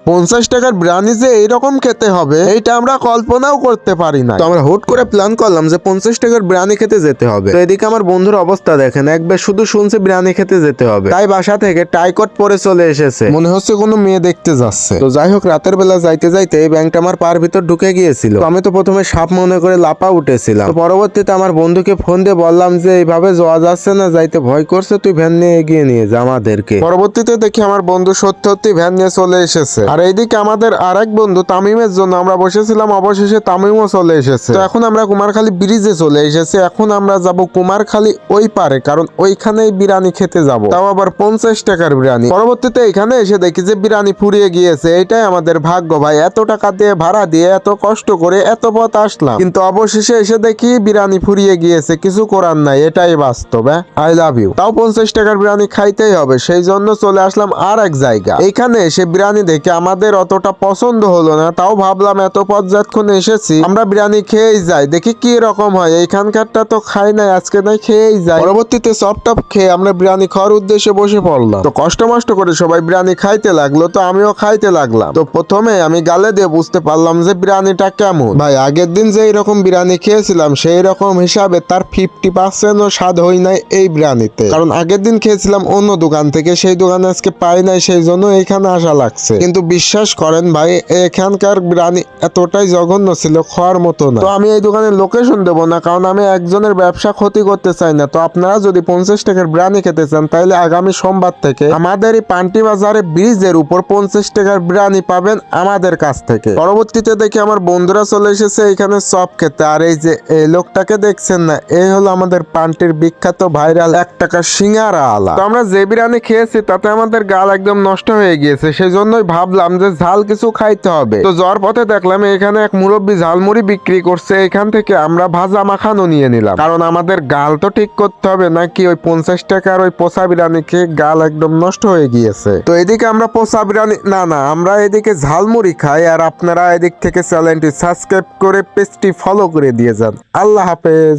50 টাকার বিরিয়ানি যে এইরকম খেতে হবে এইটা আমরা কল্পনাও করতে পারি না। তো আমরা হুট করে প্ল্যান করলাম যে 50 টাকার বিরিয়ানি খেতে যেতে হবে। তো এদিকে আমার বন্ধুর অবস্থা দেখেন, একবার শুধু শুনছে বিরিয়ানি খেতে যেতে হবে, তাই বাসা থেকে টাইকট পরে চলে এসেছে, মনে হচ্ছে কোনো মেয়ে দেখতে যাচ্ছে। তো যাই হোক, রাতের বেলা যাইতে যাইতে এই ব্যাংকটা আমার পার ভিতর ঢুকে গিয়েছিল। তো আমি তো প্রথমে সাপ মনে করে লাপা উঠেছিলাম। তো পরবর্তীতে আমার বন্ধুকে ফোন দিয়ে বললাম যে এইভাবে যাওয়া যাচ্ছে না, যাইতে ভয় করছে, তুই ভ্যান নিয়ে এগিয়ে নিয়ে যা আমাদেরকে। পরবর্তীতে দেখি আমার বন্ধু সত্যি সত্যি ভ্যান নিয়ে চলে এসেছে। আর এইদিকে আমাদের আরেক বন্ধু তামিমের জন্য আমরা বসেছিলাম, অবশেষে তামিমও চলে এসেছে। তো এখন আমরা কুমারখালী ব্রিজে চলে এসেছি। এখন আমরা যাব কুমারখালী ওই পারে, কারণ ওইখানেই বিরিয়ানি খেতে যাব, তাও আবার 50 টাকার বিরিয়ানি। পরবর্তীতে এখানে এসে দেখি যে বিরিয়ানি ফুরিয়ে গিয়েছে। এটাই আমাদের ভাগ্য ভাই, এত টাকা দিয়ে ভাড়া দিয়ে এত কষ্ট করে এত পথ আসলাম, কিন্তু অবশেষে এসে দেখি বিরিয়ানি ফুরিয়ে গিয়েছে। কিছু করার নাই, এটাই বাস্তব। I love you. তাও 50 টাকার বিরিয়ানি খাইতেই হবে, সেই জন্য চলে আসলাম আর এক জায়গা। এইখানে এসে বিরিয়ানি দেখে আমাদের অতটা পছন্দ হলো না, তাও ভাবলাম এত পথ যতক্ষণ এসেছি আমরা বিরিয়ানি খেয়েই যাই, দেখি কি রকম হয়। এইখানকারটা তো খাই নাই, আজকে নাই খেয়েই যাই। পরবর্তীতে সব টপ খেয়ে আমরা বিরিয়ানি খাওয়ার উদ্দেশ্যে বসে পড়লাম। তো কষ্ট মষ্ট করে সবাই বিরিয়ানি খাইতে লাগলো, তো আমিও খাইতে লাগলাম। তো প্রথমে আমি গালে দিয়ে বুঝতে পারলাম যে বিরিয়ানিটা কেমন। ভাই আগের দিন যে এরকম বিরিয়ানি খেয়েছিলাম সেই রকম হিসাবে তার 50% ও স্বাদ হয় নাই এই বিরিয়ানিতে, কারণ আগের দিন খেয়েছিলাম অন্য দোকান থেকে, সেই দোকানে আজকে পাই নাই, সেই জন্য এখানে আসা লাগছে। কিন্তু বিশ্বাস করেন ভাই, এখানকার বিরিয়ানি এতটাই জঘন্য ছিল, খাওয়ার মতো না। তো আমি এই দোকানের লোকেশন দেবো না, কারণ আমি একজনের ব্যবসা ক্ষতি করতে চাই না। তো আপনারা যদি 50 টাকার বিরিয়ানি খেতে চান, তাহলে আগামী সোমবার থেকে আমাদের এই পান্টি বাজারে ব্রিজের উপর 50 টাকার বিরিয়ানি পাবেন আমাদের কাছ থেকে। পরবর্তীতে দেখি আমার বন্ধুরা চলে এসেছে এখানে চপ খেতে। আর এই যে এই লোকটাকে দেখছেন না, এই হলো আমাদের পান্টির বিখ্যাত ভাইরাল 1 টাকার সিঙ্গারা আলা। তো আমরা যে বিরিয়ানি খেয়েছি তাতে আমাদের গাল একদম নষ্ট হয়ে গিয়েছে, সেই জন্যই ভাবলাম যে ঝাল কিছু খাইতে হবে। তো যাওয়ার পথে দেখলাম এখানে এক মুরব্বী ঝালমুড়ি বিক্রি করছে, এখান থেকে আমরা ভাজা মাখানো নিয়ে নিলাম, কারণ আমাদের গাল তো ঠিক করতে হবে নাকি। ওই 50 টাকার ওই পোসা বিরিয়ানি খেয়ে গাল একদম নষ্ট হয়ে গিয়েছে। তো এদিকে আমরা পোসা বিরিয়ানি না আমরা এদিকে ঝালমুড়ি খাই, আর আপনারা এদিক থেকে চ্যানেলটি সাবস্ক্রাইব করে পেজটি ফলো করে দিয়ে যান। আল্লাহ হাফেজ।